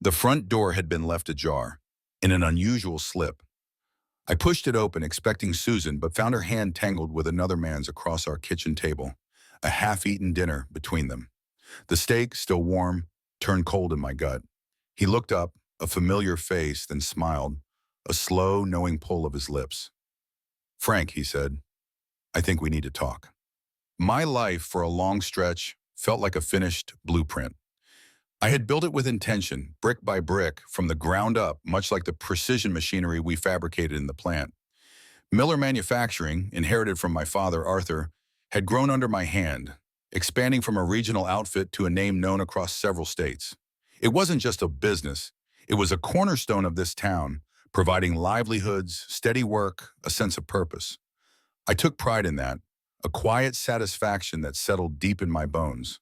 The front door had been left ajar, in an unusual slip. I pushed it open, expecting Susan, but found her hand tangled with another man's across our kitchen table, a half-eaten dinner between them. The steak, still warm, turned cold in my gut. He looked up, a familiar face, then smiled, a slow, knowing pull of his lips. "Frank," he said, "I think we need to talk." My life, for a long stretch, felt like a finished blueprint. I had built it with intention, brick by brick, from the ground up, much like the precision machinery we fabricated in the plant. Miller Manufacturing, inherited from my father, Arthur, had grown under my hand, expanding from a regional outfit to a name known across several states. It wasn't just a business, it was a cornerstone of this town, providing livelihoods, steady work, a sense of purpose. I took pride in that, a quiet satisfaction that settled deep in my bones.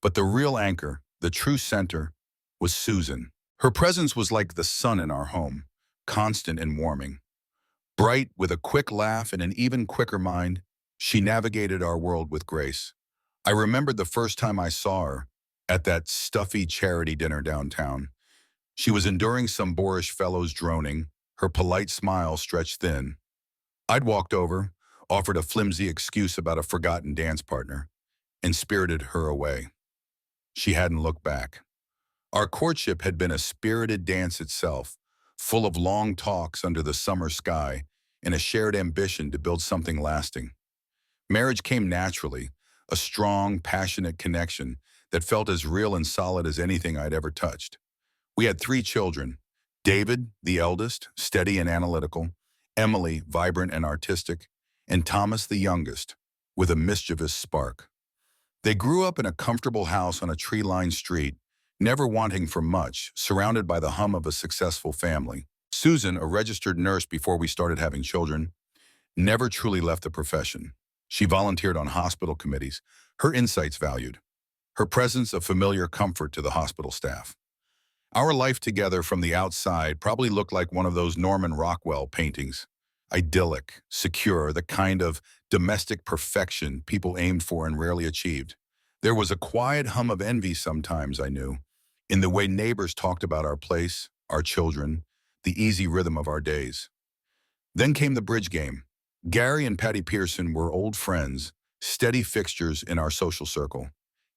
But the real anchor, the true center, was Susan. Her presence was like the sun in our home, constant and warming. Bright, with a quick laugh and an even quicker mind, she navigated our world with grace. I remembered the first time I saw her, at that stuffy charity dinner downtown. She was enduring some boorish fellows droning, her polite smile stretched thin. I'd walked over, offered a flimsy excuse about a forgotten dance partner, and spirited her away. She hadn't looked back. Our courtship had been a spirited dance itself, full of long talks under the summer sky and a shared ambition to build something lasting. Marriage came naturally, a strong, passionate connection that felt as real and solid as anything I'd ever touched. We had 3 children: David, the eldest, steady and analytical; Emily, vibrant and artistic; and Thomas, the youngest, with a mischievous spark. They grew up in a comfortable house on a tree-lined street, never wanting for much, surrounded by the hum of a successful family. Susan, a registered nurse before we started having children, never truly left the profession. She volunteered on hospital committees, her insights valued, her presence a familiar comfort to the hospital staff. Our life together from the outside probably looked like one of those Norman Rockwell paintings. Idyllic, secure, the kind of domestic perfection people aimed for and rarely achieved. There was a quiet hum of envy sometimes, I knew, in the way neighbors talked about our place, our children, the easy rhythm of our days. Then came the bridge game. Gary and Patty Pearson were old friends, steady fixtures in our social circle.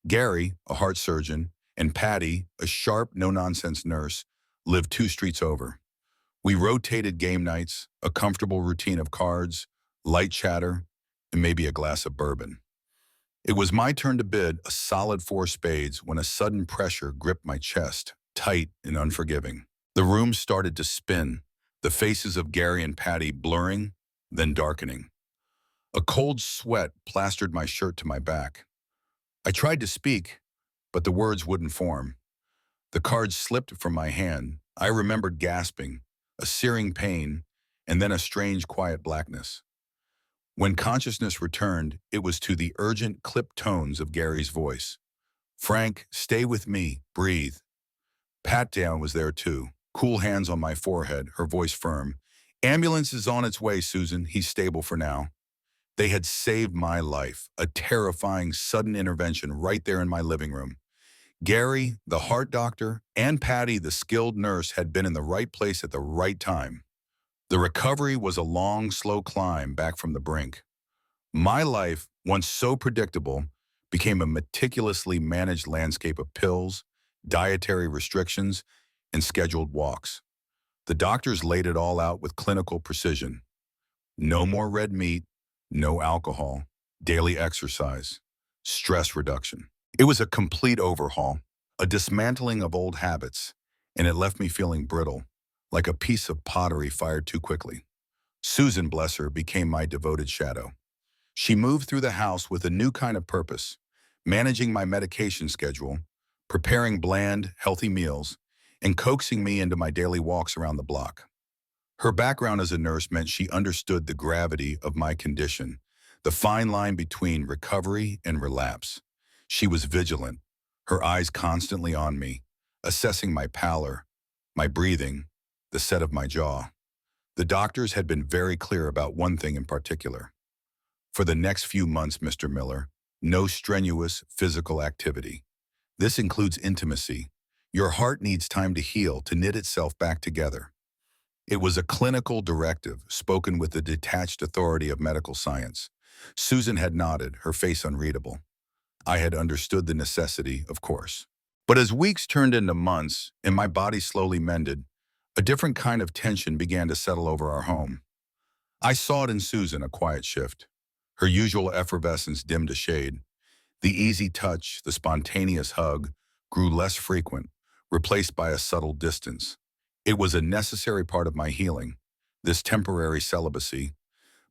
Gary, a heart surgeon, and Patty, a sharp, no-nonsense nurse, lived 2 streets over. We rotated game nights, a comfortable routine of cards, light chatter, and maybe a glass of bourbon. It was my turn to bid a solid 4 spades when a sudden pressure gripped my chest, tight and unforgiving. The room started to spin, the faces of Gary and Patty blurring, then darkening. A cold sweat plastered my shirt to my back. I tried to speak, but the words wouldn't form. The cards slipped from my hand. I remembered gasping, a searing pain, and then a strange quiet blackness. When consciousness returned, it was to the urgent clipped tones of Gary's voice. "Frank, stay with me, breathe." Pat Down was there too, cool hands on my forehead, her voice firm. "Ambulance is on its way, Susan. He's stable for now." They had saved my life, a terrifying, sudden intervention right there in my living room. Gary, the heart doctor, and Patty, the skilled nurse, had been in the right place at the right time. The recovery was a long, slow climb back from the brink. My life, once so predictable, became a meticulously managed landscape of pills, dietary restrictions, and scheduled walks. The doctors laid it all out with clinical precision. No more red meat, no alcohol, daily exercise, stress reduction. It was a complete overhaul, a dismantling of old habits, and it left me feeling brittle, like a piece of pottery fired too quickly. Susan, bless her, became my devoted shadow. She moved through the house with a new kind of purpose, managing my medication schedule, preparing bland, healthy meals, and coaxing me into my daily walks around the block. Her background as a nurse meant she understood the gravity of my condition, the fine line between recovery and relapse. She was vigilant, her eyes constantly on me, assessing my pallor, my breathing, the set of my jaw. The doctors had been very clear about one thing in particular. For the next few months, Mr. Miller, no strenuous physical activity. This includes intimacy. Your heart needs time to heal, to knit itself back together. It was a clinical directive, spoken with the detached authority of medical science. Susan had nodded, her face unreadable. I had understood the necessity, of course. But as weeks turned into months and my body slowly mended, a different kind of tension began to settle over our home. I saw it in Susan, a quiet shift. Her usual effervescence dimmed to shade. The easy touch, the spontaneous hug, grew less frequent, replaced by a subtle distance. It was a necessary part of my healing, this temporary celibacy,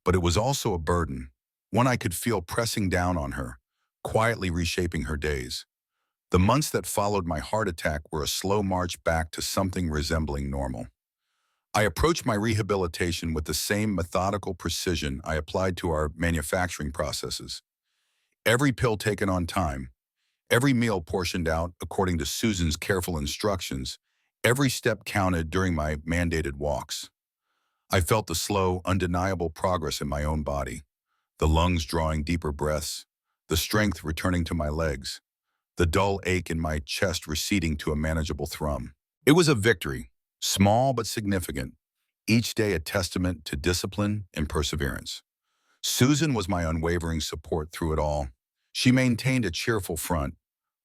but it was also a burden, one I could feel pressing down on her, quietly reshaping her days. The months that followed my heart attack were a slow march back to something resembling normal. I approached my rehabilitation with the same methodical precision I applied to our manufacturing processes. Every pill taken on time, every meal portioned out according to Susan's careful instructions, every step counted during my mandated walks. I felt the slow, undeniable progress in my own body, the lungs drawing deeper breaths, the strength returning to my legs, the dull ache in my chest receding to a manageable thrum. It was a victory, small but significant, each day a testament to discipline and perseverance. Susan was my unwavering support through it all. She maintained a cheerful front,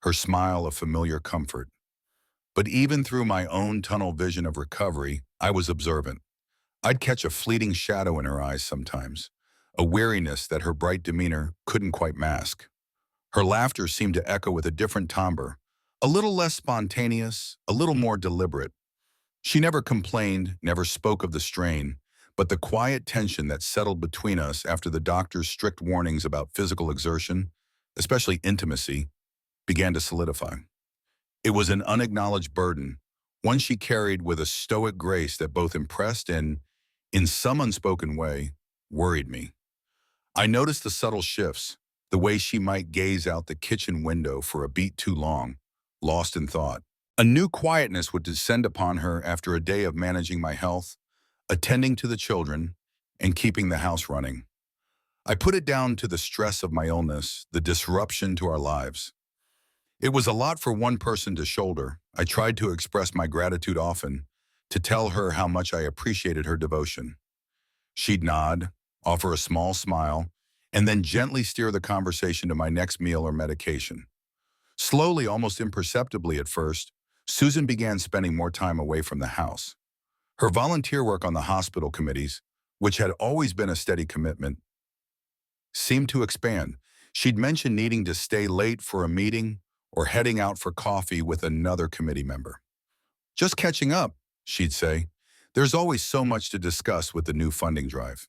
her smile a familiar comfort. But even through my own tunnel vision of recovery, I was observant. I'd catch a fleeting shadow in her eyes sometimes, a weariness that her bright demeanor couldn't quite mask. Her laughter seemed to echo with a different timbre, a little less spontaneous, a little more deliberate. She never complained, never spoke of the strain, but the quiet tension that settled between us after the doctor's strict warnings about physical exertion, especially intimacy, began to solidify. It was an unacknowledged burden, one she carried with a stoic grace that both impressed and, in some unspoken way, worried me. I noticed the subtle shifts, the way she might gaze out the kitchen window for a beat too long, lost in thought. A new quietness would descend upon her after a day of managing my health, attending to the children, and keeping the house running. I put it down to the stress of my illness, the disruption to our lives. It was a lot for one person to shoulder. I tried to express my gratitude often, to tell her how much I appreciated her devotion. She'd nod, offer a small smile, and then gently steer the conversation to my next meal or medication. Slowly, almost imperceptibly at first, Susan began spending more time away from the house. Her volunteer work on the hospital committees, which had always been a steady commitment, seemed to expand. She'd mention needing to stay late for a meeting or heading out for coffee with another committee member. "Just catching up," she'd say. "There's always so much to discuss with the new funding drive."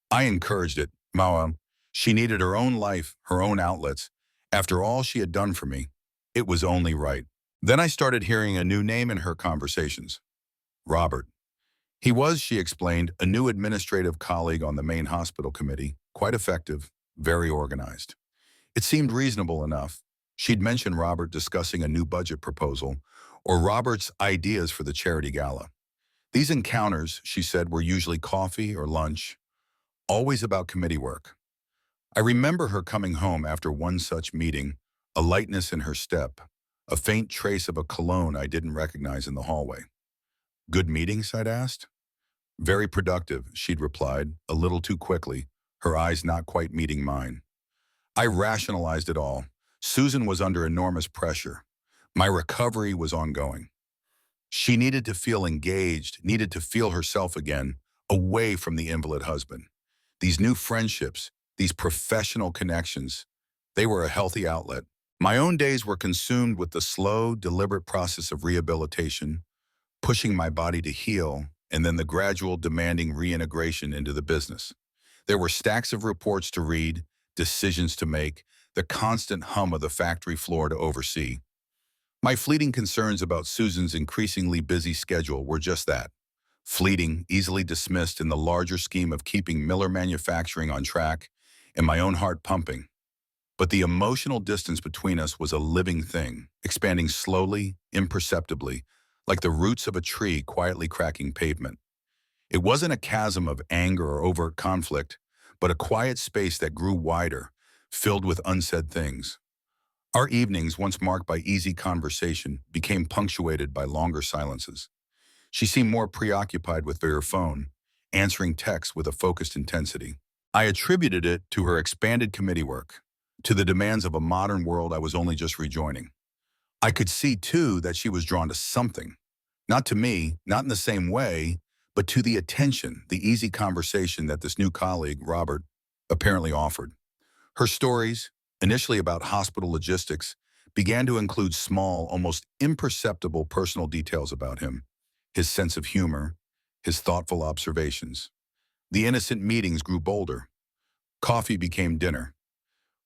I encouraged it. Mawa, she needed her own life, her own outlets. After all she had done for me, it was only right. Then I started hearing a new name in her conversations. Robert. He was, she explained, a new administrative colleague on the main hospital committee, quite effective, very organized. It seemed reasonable enough. She'd mentioned Robert discussing a new budget proposal, or Robert's ideas for the charity gala. These encounters, she said, were usually coffee or lunch, always about committee work. I remember her coming home after one such meeting, a lightness in her step, a faint trace of a cologne I didn't recognize in the hallway. "Good meetings?" I'd asked. "Very productive," she'd replied, a little too quickly, her eyes not quite meeting mine. I rationalized it all. Susan was under enormous pressure. My recovery was ongoing. She needed to feel engaged, needed to feel herself again, away from the invalid husband. These new friendships, these professional connections, they were a healthy outlet. My own days were consumed with the slow, deliberate process of rehabilitation, pushing my body to heal, and then the gradual, demanding reintegration into the business. There were stacks of reports to read, decisions to make, the constant hum of the factory floor to oversee. My fleeting concerns about Susan's increasingly busy schedule were just that. Fleeting, easily dismissed in the larger scheme of keeping Miller Manufacturing on track and my own heart pumping. But the emotional distance between us was a living thing, expanding slowly, imperceptibly, like the roots of a tree quietly cracking pavement. It wasn't a chasm of anger or overt conflict, but a quiet space that grew wider, filled with unsaid things. Our evenings, once marked by easy conversation, became punctuated by longer silences. She seemed more preoccupied with her phone, answering texts with a focused intensity. I attributed it to her expanded committee work, to the demands of a modern world I was only just rejoining. I could see, too, that she was drawn to something. Not to me, not in the same way, but to the attention, the easy conversation that this new colleague, Robert, apparently offered. Her stories, initially about hospital logistics, began to include small, almost imperceptible personal details about him, his sense of humor, his thoughtful observations. The innocent meetings grew bolder. Coffee became dinner.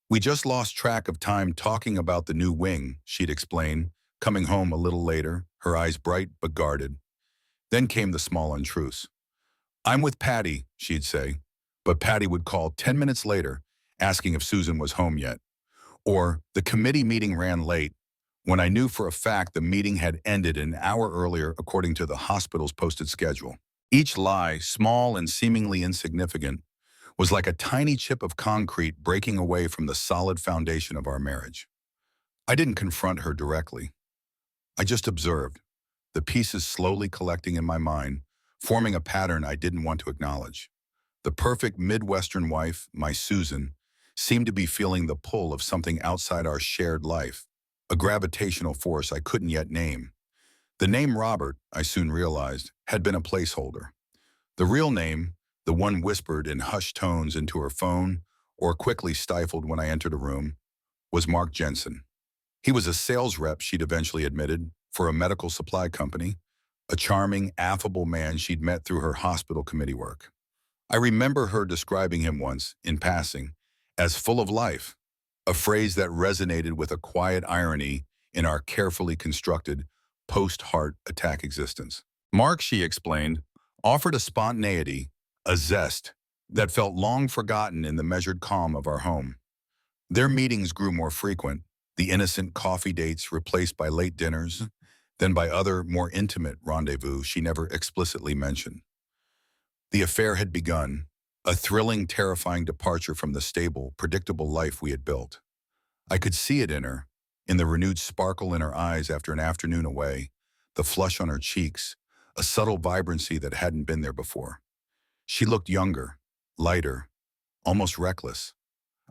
We just lost track of time talking about the new wing, she'd explain, coming home a little later, her eyes bright but guarded. Then came the small untruths. "I'm with Patty," she'd say, but Patty would call 10 minutes later, asking if Susan was home yet. Or, "The committee meeting ran late," when I knew for a fact the meeting had ended an hour earlier according to the hospital's posted schedule. Each lie, small and seemingly insignificant, was like a tiny chip of concrete breaking away from the solid foundation of our marriage. I didn't confront her directly. I just observed, the pieces slowly collecting in my mind, forming a pattern I didn't want to acknowledge. The perfect Midwestern wife, my Susan, seemed to be feeling the pull of something outside our shared life, a gravitational force I couldn't yet name. The name Robert, I soon realized, had been a placeholder. The real name, the one whispered in hushed tones into her phone or quickly stifled when I entered a room, was Mark Jensen. He was a sales rep, she'd eventually admitted, for a medical supply company, a charming, affable man she'd met through her hospital committee work. I remember her describing him once, in passing, as full of life, a phrase that resonated with a quiet irony in our carefully constructed post-heart attack existence. Mark, she explained, offered a spontaneity, a zest, that felt long forgotten in the measured calm of our home. Their meetings grew more frequent, the innocent coffee dates replaced by late dinners, then by other, more intimate rendezvous she never explicitly mentioned. The affair had begun, a thrilling, terrifying departure from the stable, predictable life we had built. I could see it in her, in the renewed sparkle in her eyes after an afternoon away, the flush on her cheeks, a subtle vibrancy that hadn't been there before. She looked younger, lighter, almost reckless.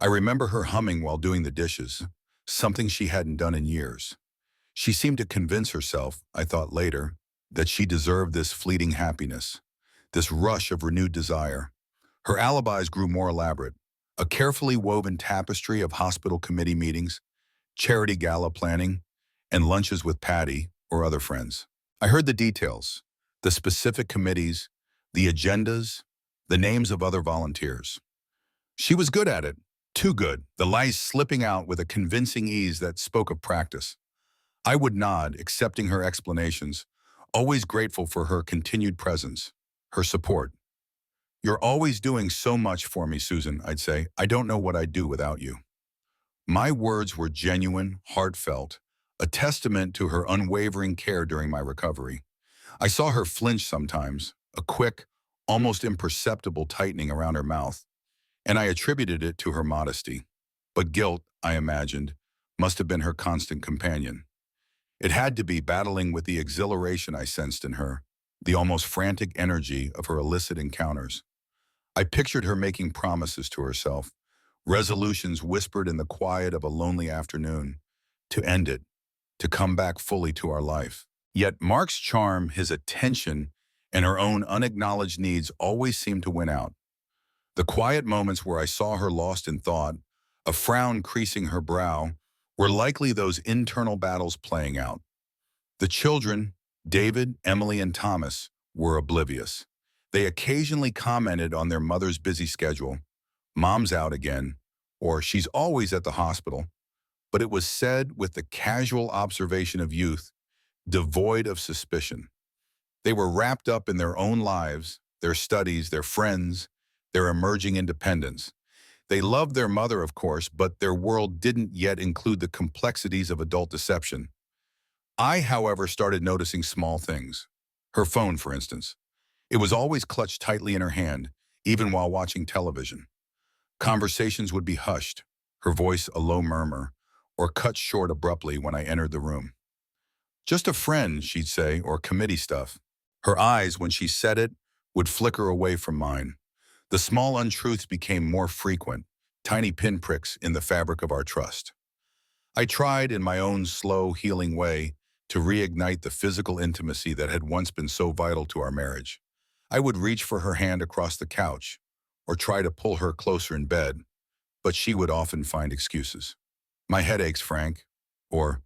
I remember her humming while doing the dishes, something she hadn't done in years. She seemed to convince herself, I thought later, that she deserved this fleeting happiness, this rush of renewed desire. Her alibis grew more elaborate, a carefully woven tapestry of hospital committee meetings, charity gala planning, and lunches with Patty or other friends. I heard the details, the specific committees, the agendas, the names of other volunteers. She was good at it, too good, the lies slipping out with a convincing ease that spoke of practice. I would nod, accepting her explanations, always grateful for her continued presence, her support. "You're always doing so much for me, Susan," I'd say. "I don't know what I'd do without you." My words were genuine, heartfelt, a testament to her unwavering care during my recovery. I saw her flinch sometimes, a quick, almost imperceptible tightening around her mouth, and I attributed it to her modesty. But guilt, I imagined, must have been her constant companion. It had to be, battling with the exhilaration I sensed in her, the almost frantic energy of her illicit encounters. I pictured her making promises to herself, resolutions whispered in the quiet of a lonely afternoon, to end it, to come back fully to our life. Yet Mark's charm, his attention, and her own unacknowledged needs always seemed to win out. The quiet moments where I saw her lost in thought, a frown creasing her brow, were likely those internal battles playing out. The children, David, Emily, and Thomas, were oblivious. They occasionally commented on their mother's busy schedule, "Mom's out again," or "She's always at the hospital," but it was said with the casual observation of youth, devoid of suspicion. They were wrapped up in their own lives, their studies, their friends, their emerging independence. They loved their mother, of course, but their world didn't yet include the complexities of adult deception. I, however, started noticing small things. Her phone, for instance. It was always clutched tightly in her hand, even while watching television. Conversations would be hushed, her voice a low murmur, or cut short abruptly when I entered the room. Just a friend, she'd say, or committee stuff. Her eyes, when she said it, would flicker away from mine. The small untruths became more frequent, tiny pinpricks in the fabric of our trust. I tried, in my own slow, healing way, to reignite the physical intimacy that had once been so vital to our marriage. I would reach for her hand across the couch, or try to pull her closer in bed, but she would often find excuses. My head aches, Frank. Or,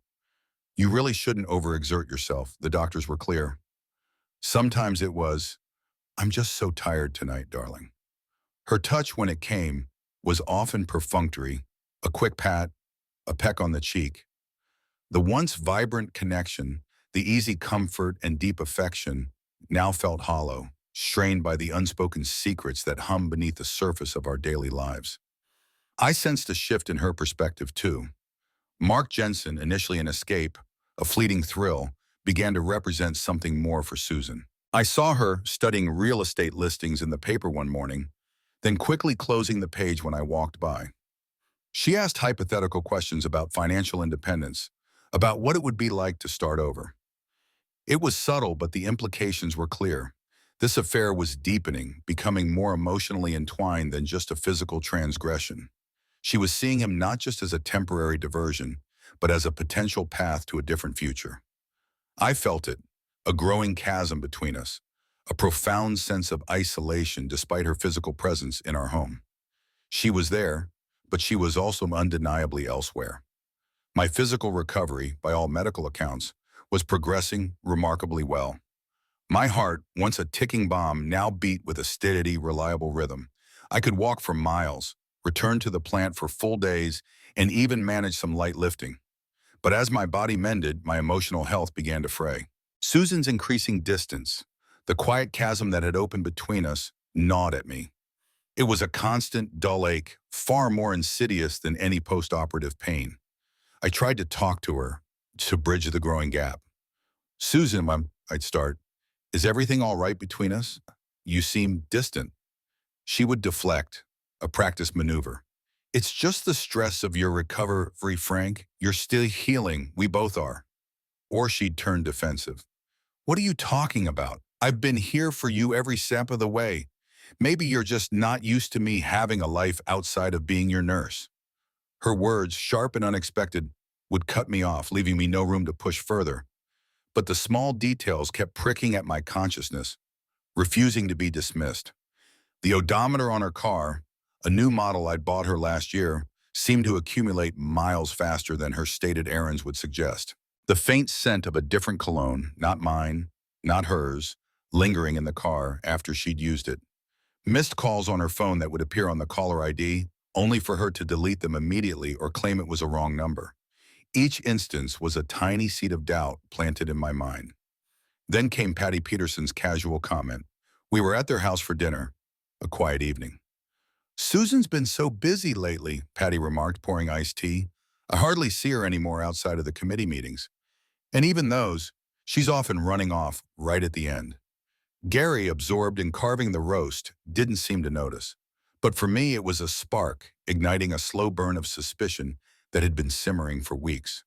you really shouldn't overexert yourself, the doctors were clear. Sometimes it was, I'm just so tired tonight, darling. Her touch, when it came, was often perfunctory, a quick pat, a peck on the cheek. The once vibrant connection, the easy comfort and deep affection, now felt hollow, strained by the unspoken secrets that hum beneath the surface of our daily lives. I sensed a shift in her perspective, too. Mark Jensen, initially an escape, a fleeting thrill, began to represent something more for Susan. I saw her studying real estate listings in the paper one morning, then quickly closing the page when I walked by. She asked hypothetical questions about financial independence, about what it would be like to start over. It was subtle, but the implications were clear. This affair was deepening, becoming more emotionally entwined than just a physical transgression. She was seeing him not just as a temporary diversion, but as a potential path to a different future. I felt it, a growing chasm between us, a profound sense of isolation despite her physical presence in our home. She was there, but she was also undeniably elsewhere. My physical recovery, by all medical accounts, was progressing remarkably well. My heart, once a ticking bomb, now beat with a steady, reliable rhythm. I could walk for miles, return to the plant for full days, and even manage some light lifting. But as my body mended, my emotional health began to fray. Susan's increasing distance, the quiet chasm that had opened between us, gnawed at me. It was a constant, dull ache, far more insidious than any post-operative pain. I tried to talk to her, to bridge the growing gap. Susan, I'd start, is everything all right between us? You seem distant. She would deflect, a practice maneuver. It's just the stress of your recovery, Frank. You're still healing. We both are. Or she'd turn defensive. What are you talking about? I've been here for you every step of the way. Maybe you're just not used to me having a life outside of being your nurse. Her words, sharp and unexpected, would cut me off, leaving me no room to push further. But the small details kept pricking at my consciousness, refusing to be dismissed. The odometer on her car, a new model I'd bought her last year, seemed to accumulate miles faster than her stated errands would suggest. The faint scent of a different cologne, not mine, not hers, lingering in the car after she'd used it. Missed calls on her phone that would appear on the caller ID, only for her to delete them immediately or claim it was a wrong number. Each instance was a tiny seed of doubt planted in my mind. Then came Patty Peterson's casual comment. We were at their house for dinner, a quiet evening. Susan's been so busy lately, Patty remarked, pouring iced tea. I hardly see her anymore outside of the committee meetings. And even those, she's often running off right at the end. Gary, absorbed in carving the roast, didn't seem to notice. But for me, it was a spark, igniting a slow burn of suspicion that had been simmering for weeks.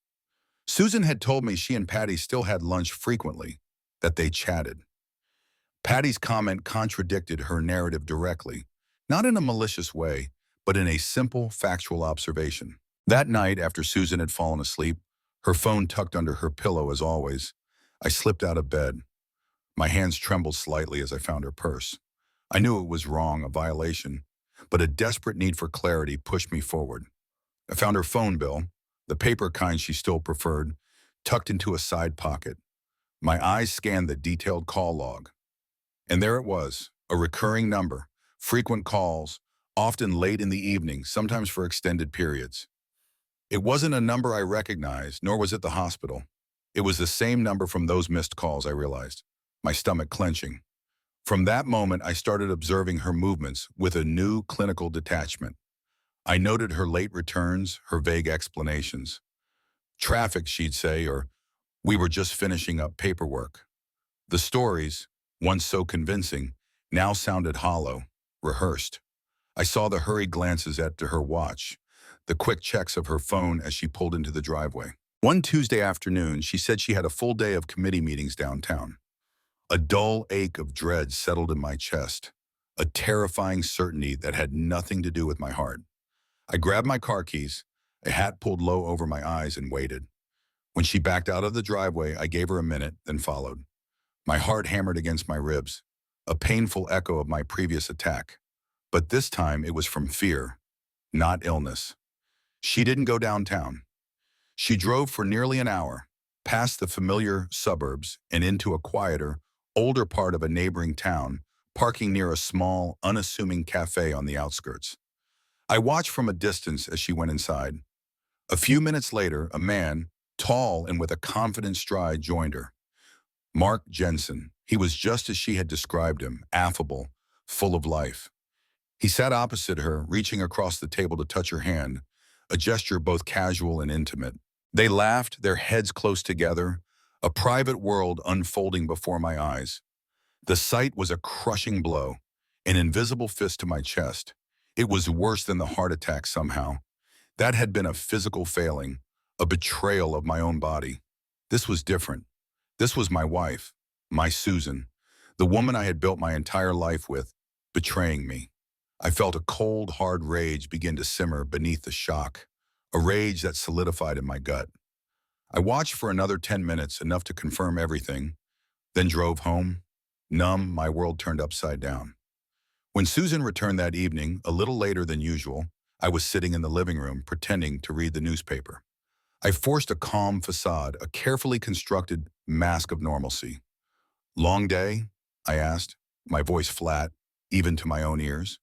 Susan had told me she and Patty still had lunch frequently, that they chatted. Patty's comment contradicted her narrative directly, not in a malicious way, but in a simple, factual observation. That night, after Susan had fallen asleep, her phone tucked under her pillow as always, I slipped out of bed. My hands trembled slightly as I found her purse. I knew it was wrong, a violation, but a desperate need for clarity pushed me forward. I found her phone bill, the paper kind she still preferred, tucked into a side pocket. My eyes scanned the detailed call log. And there it was, a recurring number, frequent calls, often late in the evening, sometimes for extended periods. It wasn't a number I recognized, nor was it the hospital. It was the same number from those missed calls, I realized, my stomach clenching. From that moment, I started observing her movements with a new clinical detachment. I noted her late returns, her vague explanations. Traffic, she'd say, or we were just finishing up paperwork. The stories, once so convincing, now sounded hollow, rehearsed. I saw the hurried glances at her watch, the quick checks of her phone as she pulled into the driveway. One Tuesday afternoon, she said she had a full day of committee meetings downtown. A dull ache of dread settled in my chest, a terrifying certainty that had nothing to do with my heart. I grabbed my car keys, a hat pulled low over my eyes, and waited. When she backed out of the driveway, I gave her a minute, then followed. My heart hammered against my ribs, a painful echo of my previous attack. But this time it was from fear, not illness. She didn't go downtown. She drove for nearly an hour, past the familiar suburbs and into a quieter, older part of a neighboring town, parking near a small, unassuming cafe on the outskirts. I watched from a distance as she went inside. A few minutes later, a man, tall and with a confident stride, joined her. Mark Jensen. He was just as she had described him, affable, full of life. He sat opposite her, reaching across the table to touch her hand, a gesture both casual and intimate. They laughed, their heads close together, a private world unfolding before my eyes. The sight was a crushing blow, an invisible fist to my chest. It was worse than the heart attack somehow. That had been a physical failing, a betrayal of my own body. This was different. This was my wife, my Susan, the woman I had built my entire life with, betraying me. I felt a cold, hard rage begin to simmer beneath the shock, a rage that solidified in my gut. I watched for another 10 minutes, enough to confirm everything, then drove home. Numb, my world turned upside down. When Susan returned that evening, a little later than usual, I was sitting in the living room pretending to read the newspaper. I forced a calm facade, a carefully constructed mask of normalcy. "Long day?" I asked, my voice flat, even to my own ears.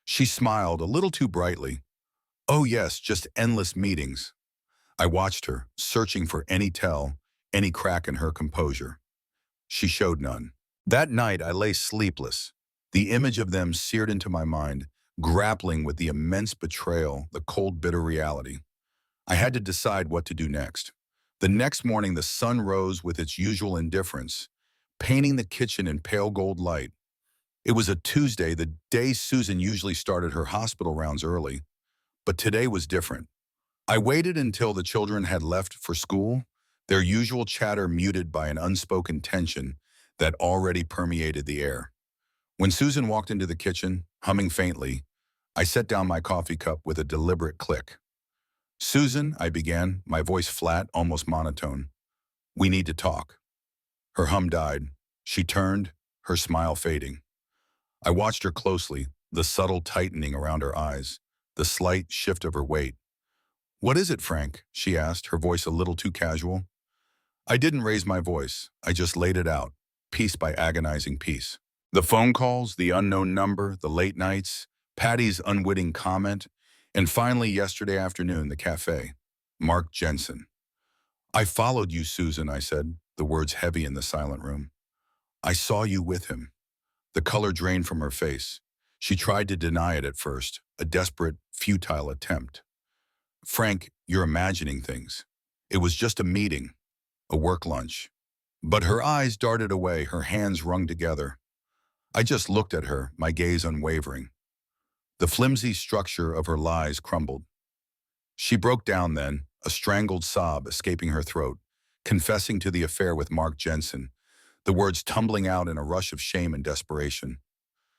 She smiled a little too brightly. "Oh yes, just endless meetings." I watched her, searching for any tell, any crack in her composure. She showed none. That night I lay sleepless, the image of them seared into my mind, grappling with the immense betrayal, the cold, bitter reality. I had to decide what to do next. The next morning the sun rose with its usual indifference, painting the kitchen in pale gold light. It was a Tuesday, the day Susan usually started her hospital rounds early, but today was different. I waited until the children had left for school, their usual chatter muted by an unspoken tension that already permeated the air. When Susan walked into the kitchen, humming faintly, I set down my coffee cup with a deliberate click. "Susan," I began, my voice flat, almost monotone. "We need to talk." Her hum died. She turned, her smile fading. I watched her closely, the subtle tightening around her eyes, the slight shift of her weight. "What is it, Frank?" she asked, her voice a little too casual. I didn't raise my voice. I just laid it out, piece by agonizing piece. The phone calls, the unknown number, the late nights, Patty's unwitting comment, and finally yesterday afternoon, the cafe. Mark Jensen. "I followed you, Susan," I said, the words heavy in the silent room. "I saw you with him." The color drained from her face. She tried to deny it at first, a desperate, futile attempt. "Frank, you're imagining things. It was just a meeting, a work lunch." But her eyes darted away, her hands wrung together. I just looked at her, my gaze unwavering. The flimsy structure of her lies crumbled. She broke down then, a strangled sob escaping her throat, confessing to the affair with Mark Jensen, the words tumbling out in a rush of shame and desperation.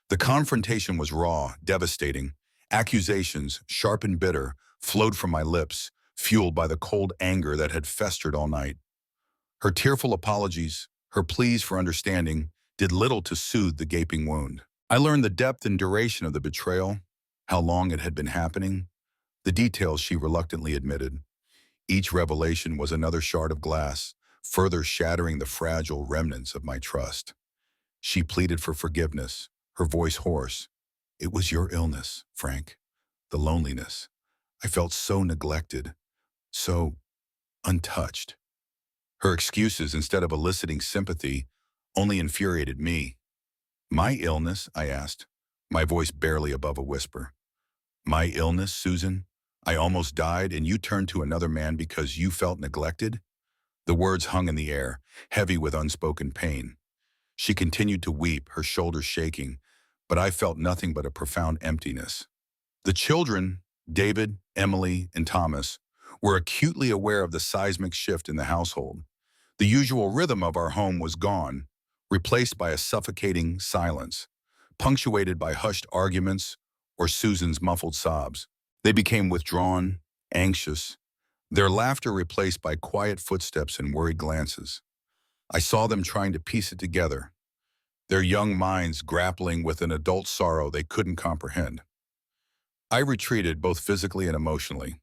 The confrontation was raw, devastating. Accusations, sharp and bitter, flowed from my lips, fueled by the cold anger that had festered all night. Her tearful apologies, her pleas for understanding, did little to soothe the gaping wound. I learned the depth and duration of the betrayal, how long it had been happening, the details she reluctantly admitted. Each revelation was another shard of glass, further shattering the fragile remnants of my trust. She pleaded for forgiveness, her voice hoarse. "It was your illness, Frank. The loneliness. I felt so neglected, so untouched." Her excuses, instead of eliciting sympathy, only infuriated me. "My illness?" I asked, my voice barely above a whisper. "My illness, Susan? I almost died and you turned to another man because you felt neglected?" The words hung in the air, heavy with unspoken pain. She continued to weep, her shoulders shaking, but I felt nothing but a profound emptiness. The children, David, Emily, and Thomas were acutely aware of the seismic shift in the household. The usual rhythm of our home was gone, replaced by a suffocating silence, punctuated by hushed arguments or Susan's muffled sobs. They became withdrawn, anxious, their laughter replaced by quiet footsteps and worried glances. I saw them trying to piece it together, their young minds grappling with an adult sorrow they couldn't comprehend. I retreated both physically and emotionally.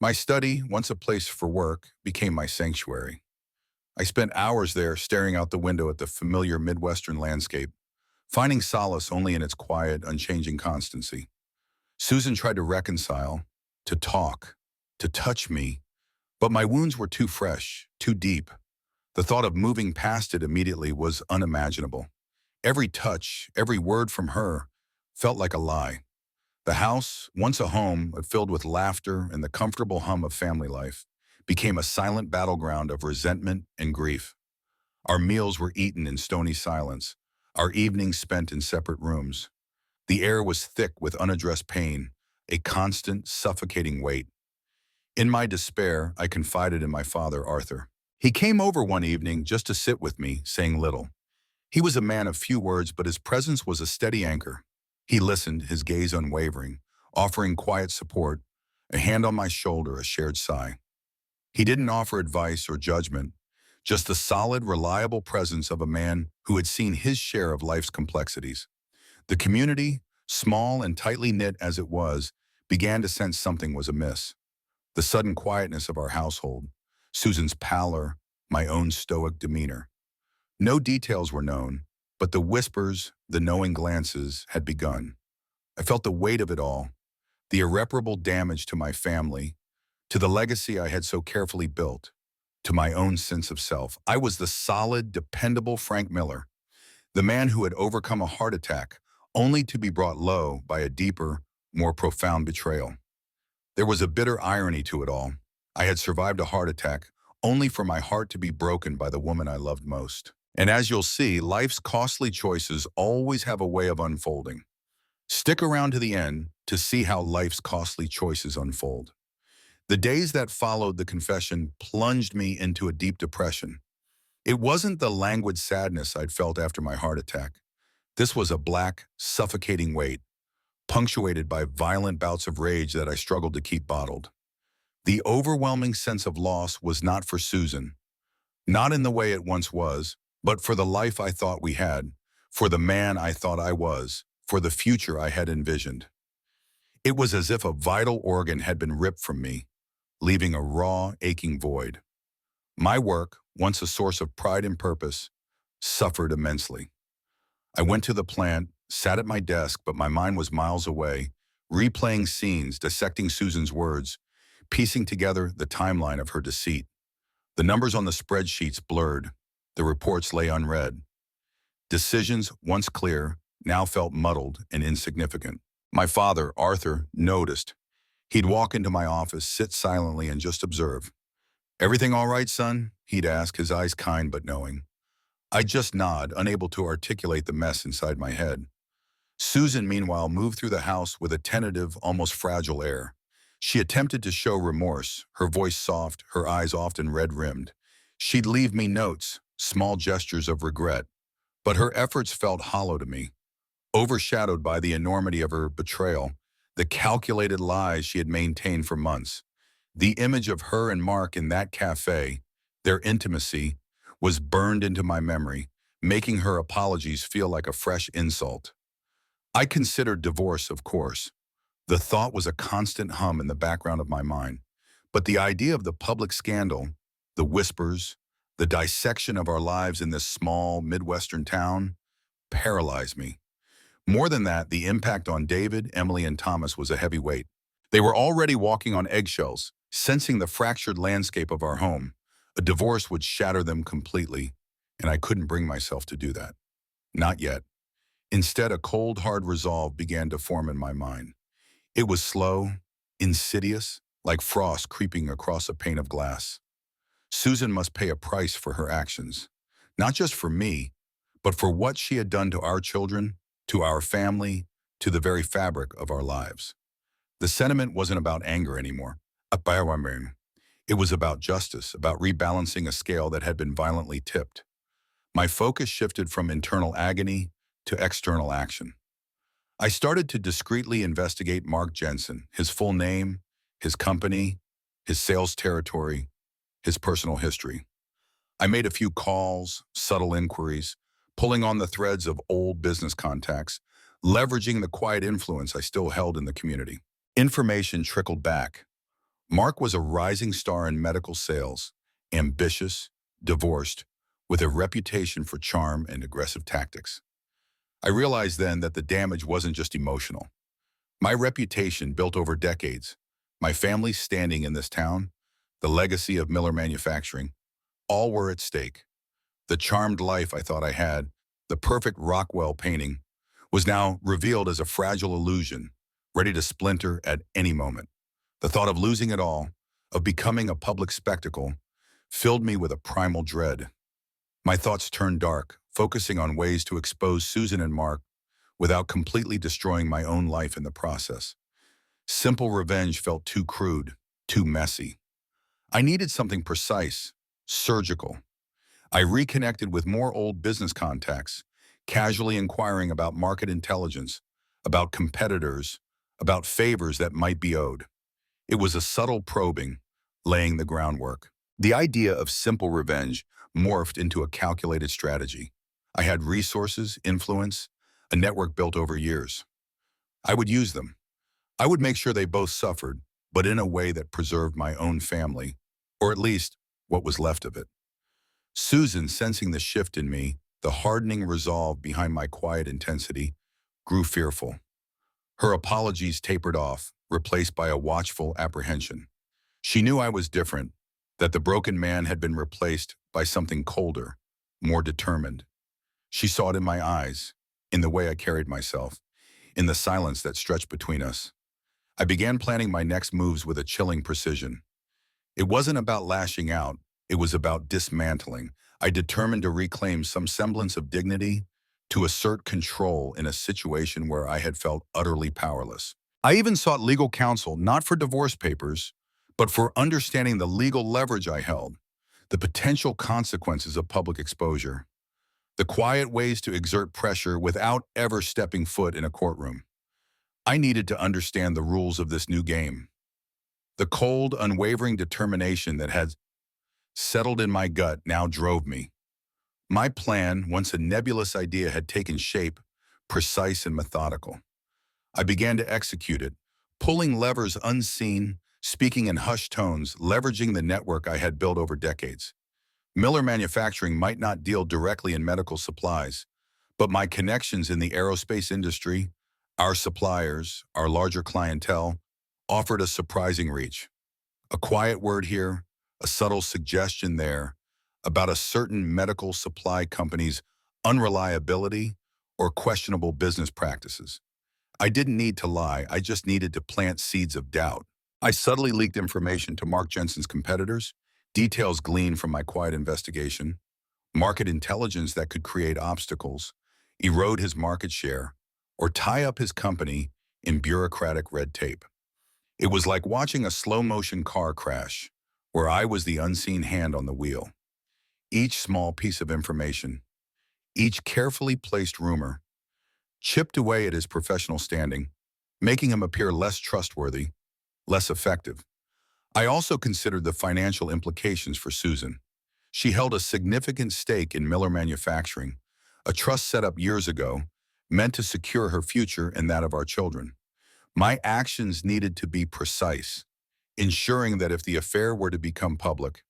My study, once a place for work, became my sanctuary. I spent hours there staring out the window at the familiar Midwestern landscape, finding solace only in its quiet, unchanging constancy. Susan tried to reconcile, to talk, to touch me, but my wounds were too fresh, too deep. The thought of moving past it immediately was unimaginable. Every touch, every word from her felt like a lie. The house, once a home filled with laughter and the comfortable hum of family life, became a silent battleground of resentment and grief. Our meals were eaten in stony silence, our evenings spent in separate rooms. The air was thick with unaddressed pain, a constant, suffocating weight. In my despair, I confided in my father, Arthur. He came over one evening just to sit with me, saying little. He was a man of few words, but his presence was a steady anchor. He listened, his gaze unwavering, offering quiet support, a hand on my shoulder, a shared sigh. He didn't offer advice or judgment, just the solid, reliable presence of a man who had seen his share of life's complexities. The community, small and tightly knit as it was, began to sense something was amiss. The sudden quietness of our household, Susan's pallor, my own stoic demeanor. No details were known, but the whispers, the knowing glances had begun. I felt the weight of it all, the irreparable damage to my family, to the legacy I had so carefully built, to my own sense of self. I was the solid, dependable Frank Miller, the man who had overcome a heart attack, only to be brought low by a deeper, more profound betrayal. There was a bitter irony to it all. I had survived a heart attack, only for my heart to be broken by the woman I loved most. And as you'll see, life's costly choices always have a way of unfolding. Stick around to the end to see how life's costly choices unfold. The days that followed the confession plunged me into a deep depression. It wasn't the languid sadness I'd felt after my heart attack. This was a black, suffocating weight, punctuated by violent bouts of rage that I struggled to keep bottled. The overwhelming sense of loss was not for Susan, not in the way it once was, but for the life I thought we had, for the man I thought I was, for the future I had envisioned. It was as if a vital organ had been ripped from me, leaving a raw, aching void. My work, once a source of pride and purpose, suffered immensely. I went to the plant, sat at my desk, but my mind was miles away, replaying scenes, dissecting Susan's words, piecing together the timeline of her deceit. The numbers on the spreadsheets blurred. The reports lay unread. Decisions, once clear, now felt muddled and insignificant. My father, Arthur, noticed. He'd walk into my office, sit silently, and just observe. "Everything all right, son?" he'd ask, his eyes kind but knowing. I'd just nod, unable to articulate the mess inside my head. Susan, meanwhile, moved through the house with a tentative, almost fragile air. She attempted to show remorse, her voice soft, her eyes often red-rimmed. She'd leave me notes, small gestures of regret, but her efforts felt hollow to me, overshadowed by the enormity of her betrayal, the calculated lies she had maintained for months. The image of her and Mark in that cafe, their intimacy, was burned into my memory, making her apologies feel like a fresh insult. I considered divorce, of course. The thought was a constant hum in the background of my mind. But the idea of the public scandal, the whispers, the dissection of our lives in this small Midwestern town, paralyzed me. More than that, the impact on David, Emily, and Thomas was a heavy weight. They were already walking on eggshells, sensing the fractured landscape of our home. A divorce would shatter them completely, and I couldn't bring myself to do that. Not yet. Instead, a cold, hard resolve began to form in my mind. It was slow, insidious, like frost creeping across a pane of glass. Susan must pay a price for her actions, not just for me, but for what she had done to our children, to our family, to the very fabric of our lives. The sentiment wasn't about anger anymore. It was about justice, about rebalancing a scale that had been violently tipped. My focus shifted from internal agony to external action. I started to discreetly investigate Mark Jensen, his full name, his company, his sales territory, his personal history. I made a few calls, subtle inquiries, pulling on the threads of old business contacts, leveraging the quiet influence I still held in the community. Information trickled back. Mark was a rising star in medical sales, ambitious, divorced, with a reputation for charm and aggressive tactics. I realized then that the damage wasn't just emotional. My reputation built over decades, my family's standing in this town, the legacy of Miller Manufacturing, all were at stake. The charmed life I thought I had, the perfect Rockwell painting, was now revealed as a fragile illusion, ready to splinter at any moment. The thought of losing it all, of becoming a public spectacle, filled me with a primal dread. My thoughts turned dark, focusing on ways to expose Susan and Mark without completely destroying my own life in the process. Simple revenge felt too crude, too messy. I needed something precise, surgical. I reconnected with more old business contacts, casually inquiring about market intelligence, about competitors, about favors that might be owed. It was a subtle probing, laying the groundwork. The idea of simple revenge morphed into a calculated strategy. I had resources, influence, a network built over years. I would use them. I would make sure they both suffered, but in a way that preserved my own family, or at least what was left of it. Susan, sensing the shift in me, the hardening resolve behind my quiet intensity, grew fearful. Her apologies tapered off, replaced by a watchful apprehension. She knew I was different, that the broken man had been replaced by something colder, more determined. She saw it in my eyes, in the way I carried myself, in the silence that stretched between us. I began planning my next moves with a chilling precision. It wasn't about lashing out, it was about dismantling. I determined to reclaim some semblance of dignity, to assert control in a situation where I had felt utterly powerless. I even sought legal counsel, not for divorce papers, but for understanding the legal leverage I held, the potential consequences of public exposure, the quiet ways to exert pressure without ever stepping foot in a courtroom. I needed to understand the rules of this new game. The cold, unwavering determination that had settled in my gut now drove me. My plan, once a nebulous idea, had taken shape, precise and methodical. I began to execute it, pulling levers unseen, speaking in hushed tones, leveraging the network I had built over decades. Miller Manufacturing might not deal directly in medical supplies, but my connections in the aerospace industry, our suppliers, our larger clientele, offered a surprising reach. A quiet word here, a subtle suggestion there, about a certain medical supply company's unreliability or questionable business practices. I didn't need to lie, I just needed to plant seeds of doubt. I subtly leaked information to Mark Jensen's competitors, details gleaned from my quiet investigation, market intelligence that could create obstacles, erode his market share, or tie up his company in bureaucratic red tape. It was like watching a slow-motion car crash, where I was the unseen hand on the wheel. Each small piece of information, each carefully placed rumor, chipped away at his professional standing, making him appear less trustworthy, less effective. I also considered the financial implications for Susan. She held a significant stake in Miller Manufacturing, a trust set up years ago, meant to secure her future and that of our children. My actions needed to be precise, ensuring that if the affair were to become public,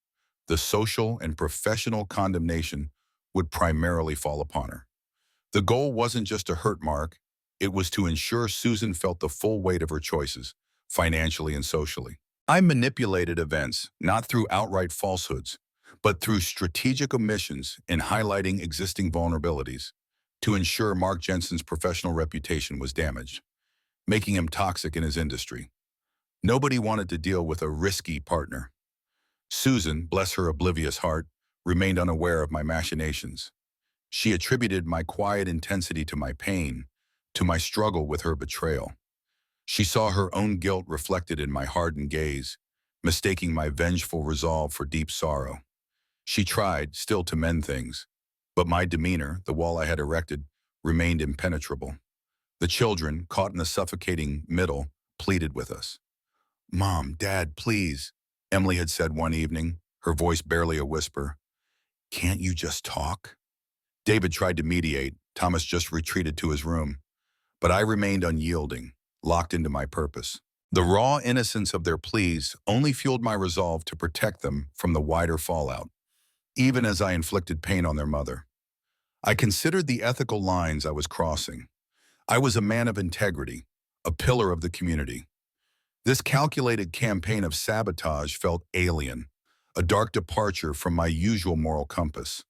the social and professional condemnation would primarily fall upon her. The goal wasn't just to hurt Mark, it was to ensure Susan felt the full weight of her choices, financially and socially. I manipulated events, not through outright falsehoods, but through strategic omissions and highlighting existing vulnerabilities, to ensure Mark Jensen's professional reputation was damaged, making him toxic in his industry. Nobody wanted to deal with a risky partner. Susan, bless her oblivious heart, remained unaware of my machinations. She attributed my quiet intensity to my pain, to my struggle with her betrayal. She saw her own guilt reflected in my hardened gaze, mistaking my vengeful resolve for deep sorrow. She tried, still, to mend things, but my demeanor, the wall I had erected, remained impenetrable. The children, caught in the suffocating middle, pleaded with us. "Mom, Dad, please," Emily had said one evening, her voice barely a whisper. "Can't you just talk?" David tried to mediate. Thomas just retreated to his room. But I remained unyielding, locked into my purpose. The raw innocence of their pleas only fueled my resolve to protect them from the wider fallout, even as I inflicted pain on their mother. I considered the ethical lines I was crossing. I was a man of integrity, a pillar of the community. This calculated campaign of sabotage felt alien, a dark departure from my usual moral compass.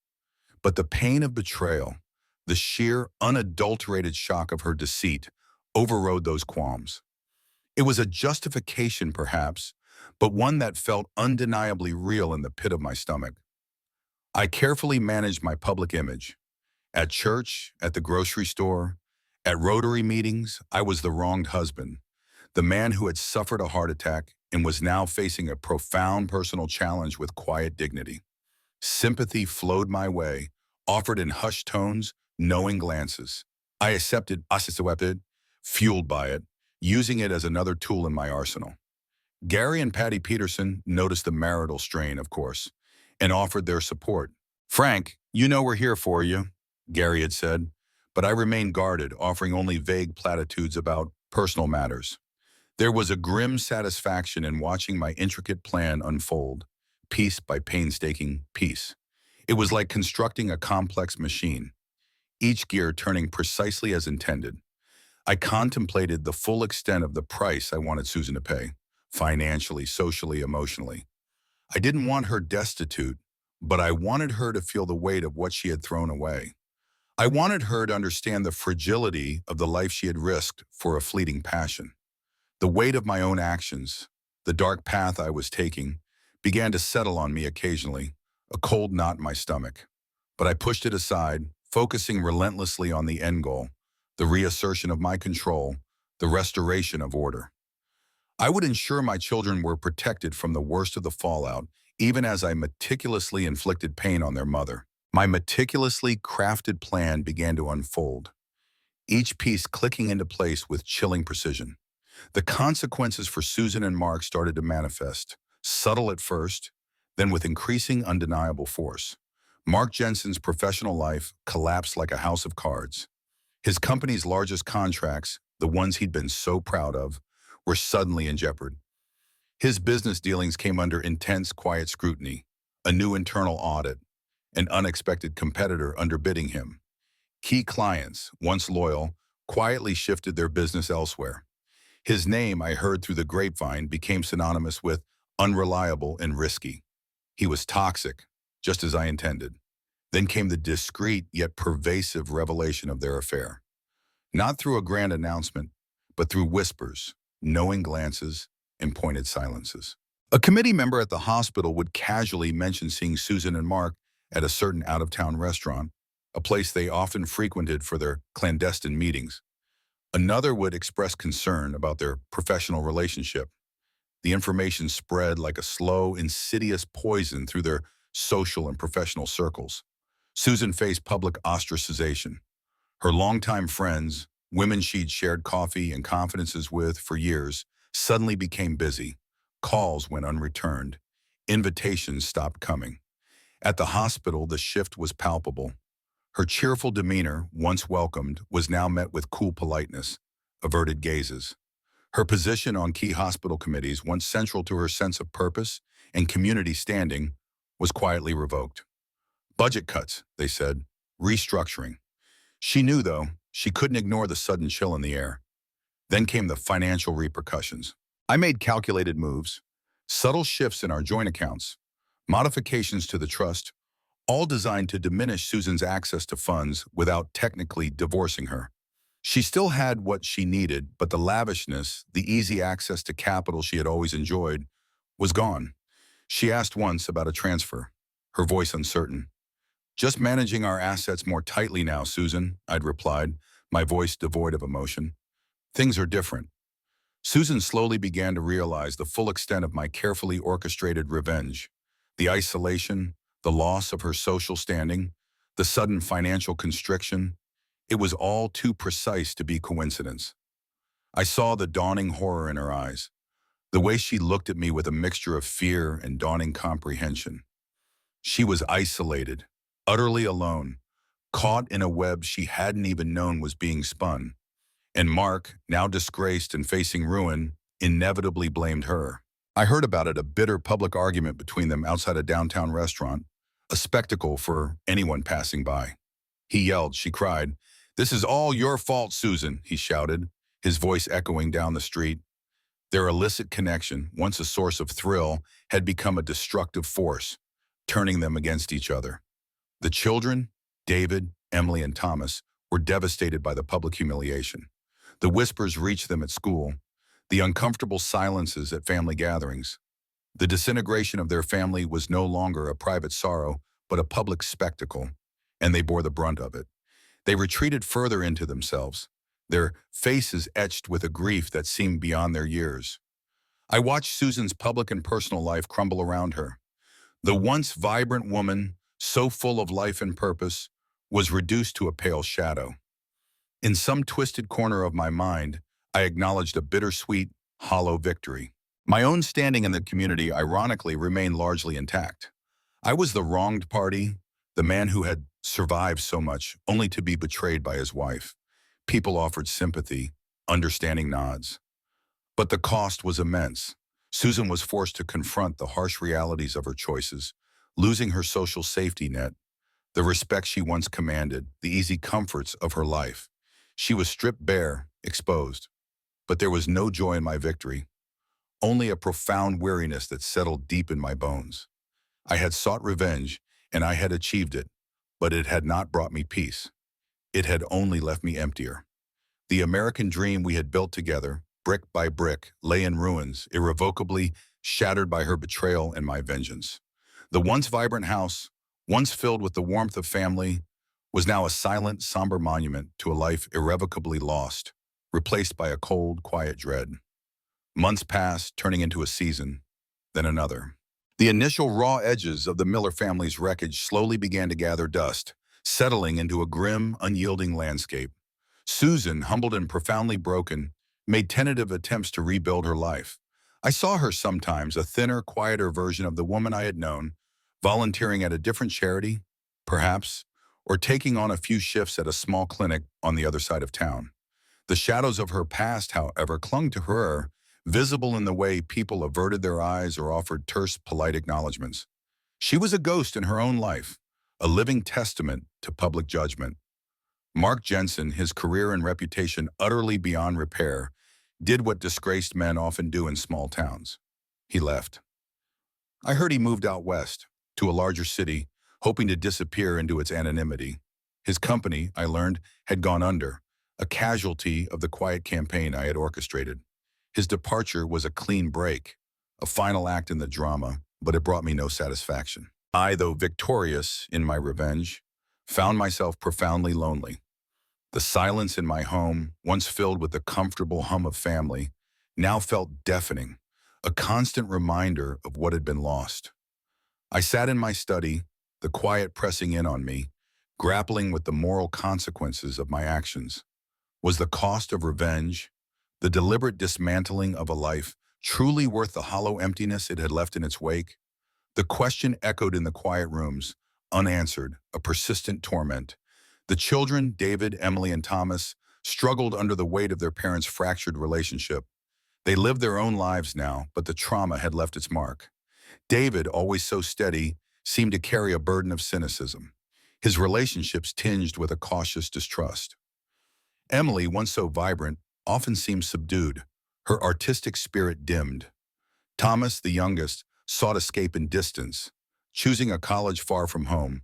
But the pain of betrayal, the sheer, unadulterated shock of her deceit, overrode those qualms. It was a justification, perhaps, but one that felt undeniably real in the pit of my stomach. I carefully managed my public image. At church, at the grocery store, at Rotary meetings, I was the wronged husband, the man who had suffered a heart attack and was now facing a profound personal challenge with quiet dignity. Sympathy flowed my way, offered in hushed tones, knowing glances. I accepted, fueled by it, using it as another tool in my arsenal. Gary and Patty Peterson noticed the marital strain, of course, and offered their support. "Frank, you know we're here for you," Gary had said, but I remained guarded, offering only vague platitudes about personal matters. There was a grim satisfaction in watching my intricate plan unfold, piece by painstaking piece. It was like constructing a complex machine, each gear turning precisely as intended. I contemplated the full extent of the price I wanted Susan to pay, financially, socially, emotionally. I didn't want her destitute, but I wanted her to feel the weight of what she had thrown away. I wanted her to understand the fragility of the life she had risked for a fleeting passion. The weight of my own actions, the dark path I was taking, began to settle on me occasionally, a cold knot in my stomach. But I pushed it aside, focusing relentlessly on the end goal, the reassertion of my control, the restoration of order. I would ensure my children were protected from the worst of the fallout, even as I meticulously inflicted pain on their mother. My meticulously crafted plan began to unfold, each piece clicking into place with chilling precision. The consequences for Susan and Mark started to manifest, subtle at first, then with increasing undeniable force. Mark Jensen's professional life collapsed like a house of cards. His company's largest contracts, the ones he'd been so proud of, were suddenly in jeopardy. His business dealings came under intense, quiet scrutiny, a new internal audit, an unexpected competitor underbidding him. Key clients, once loyal, quietly shifted their business elsewhere. His name, I heard through the grapevine, became synonymous with unreliable and risky. He was toxic, just as I intended. Then came the discreet yet pervasive revelation of their affair. Not through a grand announcement, but through whispers, knowing glances, and pointed silences. A committee member at the hospital would casually mention seeing Susan and Mark at a certain out-of-town restaurant, a place they often frequented for their clandestine meetings. Another would express concern about their professional relationship. The information spread like a slow, insidious poison through their social and professional circles. Susan faced public ostracization. Her longtime friends, women she'd shared coffee and confidences with for years, suddenly became busy. Calls went unreturned. Invitations stopped coming. At the hospital, the shift was palpable. Her cheerful demeanor, once welcomed, was now met with cool politeness, averted gazes. Her position on key hospital committees, once central to her sense of purpose and community standing, was quietly revoked. Budget cuts, they said, restructuring. She knew, though, she couldn't ignore the sudden chill in the air. Then came the financial repercussions. I made calculated moves, subtle shifts in our joint accounts, modifications to the trust, all designed to diminish Susan's access to funds without technically divorcing her. She still had what she needed, but the lavishness, the easy access to capital she had always enjoyed, was gone. She asked once about a transfer, her voice uncertain. "Just managing our assets more tightly now, Susan," I'd replied, my voice devoid of emotion. "Things are different." Susan slowly began to realize the full extent of my carefully orchestrated revenge. The isolation, the loss of her social standing, the sudden financial constriction, it was all too precise to be coincidence. I saw the dawning horror in her eyes, the way she looked at me with a mixture of fear and dawning comprehension. She was isolated, utterly alone, caught in a web she hadn't even known was being spun. And Mark, now disgraced and facing ruin, inevitably blamed her. I heard about it, a bitter public argument between them outside a downtown restaurant, a spectacle for anyone passing by. He yelled, she cried, "This is all your fault, Susan," he shouted, his voice echoing down the street. Their illicit connection, once a source of thrill, had become a destructive force, turning them against each other. The children, David, Emily, and Thomas, were devastated by the public humiliation. The whispers reached them at school, the uncomfortable silences at family gatherings. The disintegration of their family was no longer a private sorrow, but a public spectacle, and they bore the brunt of it. They retreated further into themselves, their faces etched with a grief that seemed beyond their years. I watched Susan's public and personal life crumble around her. The once vibrant woman, so full of life and purpose, was reduced to a pale shadow. In some twisted corner of my mind, I acknowledged a bittersweet, hollow victory. My own standing in the community ironically remained largely intact. I was the wronged party, the man who had survived so much, only to be betrayed by his wife. People offered sympathy, understanding nods. But the cost was immense. Susan was forced to confront the harsh realities of her choices, losing her social safety net, the respect she once commanded, the easy comforts of her life. She was stripped bare, exposed. But there was no joy in my victory, only a profound weariness that settled deep in my bones. I had sought revenge, and I had achieved it, but it had not brought me peace. It had only left me emptier. The American dream we had built together, brick by brick, lay in ruins, irrevocably shattered by her betrayal and my vengeance. The once vibrant house, once filled with the warmth of family, was now a silent, somber monument to a life irrevocably lost, replaced by a cold, quiet dread. Months passed, turning into a season, then another. The initial raw edges of the Miller family's wreckage slowly began to gather dust, settling into a grim, unyielding landscape. Susan, humbled and profoundly broken, made tentative attempts to rebuild her life. I saw her sometimes, a thinner, quieter version of the woman I had known, volunteering at a different charity, perhaps, or taking on a few shifts at a small clinic on the other side of town. The shadows of her past, however, clung to her, visible in the way people averted their eyes or offered terse, polite acknowledgments. She was a ghost in her own life, a living testament to public judgment. Mark Jensen, his career and reputation utterly beyond repair, did what disgraced men often do in small towns. He left. I heard he moved out west, to a larger city, hoping to disappear into its anonymity. His company, I learned, had gone under, a casualty of the quiet campaign I had orchestrated. His departure was a clean break, a final act in the drama, but it brought me no satisfaction. I, though victorious in my revenge, found myself profoundly lonely. The silence in my home, once filled with the comfortable hum of family, now felt deafening, a constant reminder of what had been lost. I sat in my study, the quiet pressing in on me, grappling with the moral consequences of my actions. Was the cost of revenge, the deliberate dismantling of a life, truly worth the hollow emptiness it had left in its wake? The question echoed in the quiet rooms, unanswered, a persistent torment. The children, David, Emily, and Thomas, struggled under the weight of their parents' fractured relationship. They lived their own lives now, but the trauma had left its mark. David, always so steady, seemed to carry a burden of cynicism, his relationships tinged with a cautious distrust. Emily, once so vibrant, often seemed subdued, her artistic spirit dimmed. Thomas, the youngest, sought escape in distance, choosing a college far from home,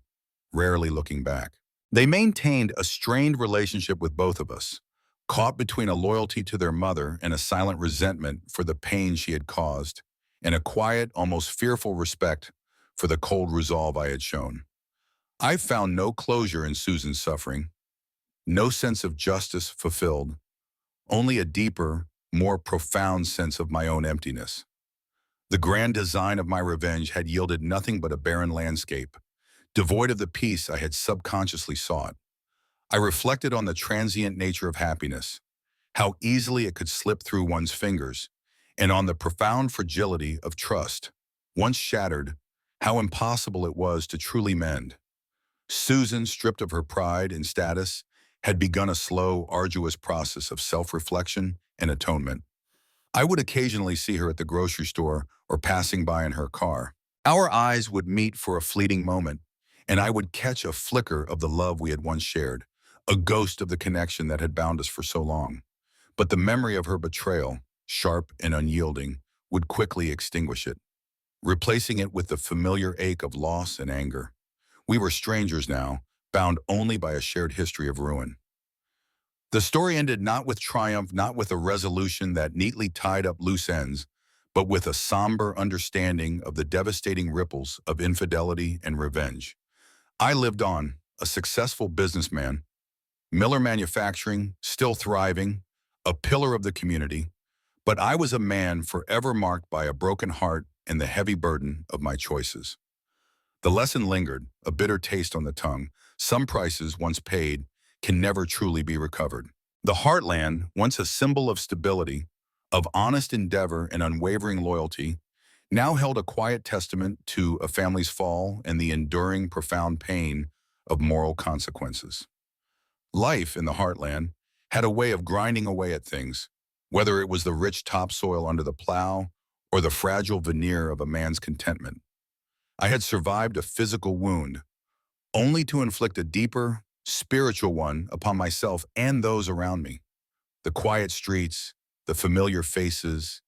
rarely looking back. They maintained a strained relationship with both of us, caught between a loyalty to their mother and a silent resentment for the pain she had caused, and a quiet, almost fearful respect for the cold resolve I had shown. I found no closure in Susan's suffering, no sense of justice fulfilled, only a deeper, more profound sense of my own emptiness. The grand design of my revenge had yielded nothing but a barren landscape, devoid of the peace I had subconsciously sought. I reflected on the transient nature of happiness, how easily it could slip through one's fingers, and on the profound fragility of trust. Once shattered, how impossible it was to truly mend. Susan, stripped of her pride and status, had begun a slow, arduous process of self-reflection and atonement. I would occasionally see her at the grocery store or passing by in her car. Our eyes would meet for a fleeting moment, and I would catch a flicker of the love we had once shared, a ghost of the connection that had bound us for so long. But the memory of her betrayal, sharp and unyielding, would quickly extinguish it, replacing it with the familiar ache of loss and anger. We were strangers now, bound only by a shared history of ruin. The story ended not with triumph, not with a resolution that neatly tied up loose ends, but with a somber understanding of the devastating ripples of infidelity and revenge. I lived on, a successful businessman, Miller Manufacturing, still thriving, a pillar of the community, but I was a man forever marked by a broken heart and the heavy burden of my choices. The lesson lingered, a bitter taste on the tongue. Some prices, once paid, can never truly be recovered. The heartland, once a symbol of stability, of honest endeavor and unwavering loyalty, now held a quiet testament to a family's fall and the enduring, profound pain of moral consequences. Life in the heartland had a way of grinding away at things, whether it was the rich topsoil under the plow or the fragile veneer of a man's contentment. I had survived a physical wound, only to inflict a deeper, spiritual one upon myself and those around me. The quiet streets, the familiar faces,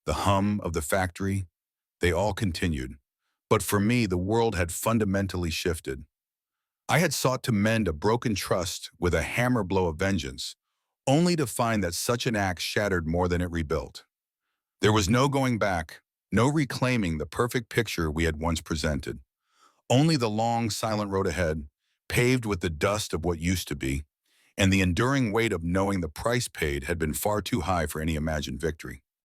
the hum of the factory, they all continued. But for me, the world had fundamentally shifted. I had sought to mend a broken trust with a hammer blow of vengeance, only to find that such an act shattered more than it rebuilt. There was no going back, no reclaiming the perfect picture we had once presented. Only the long, silent road ahead, paved with the dust of what used to be, and the enduring weight of knowing the price paid had been far too high for any imagined victory.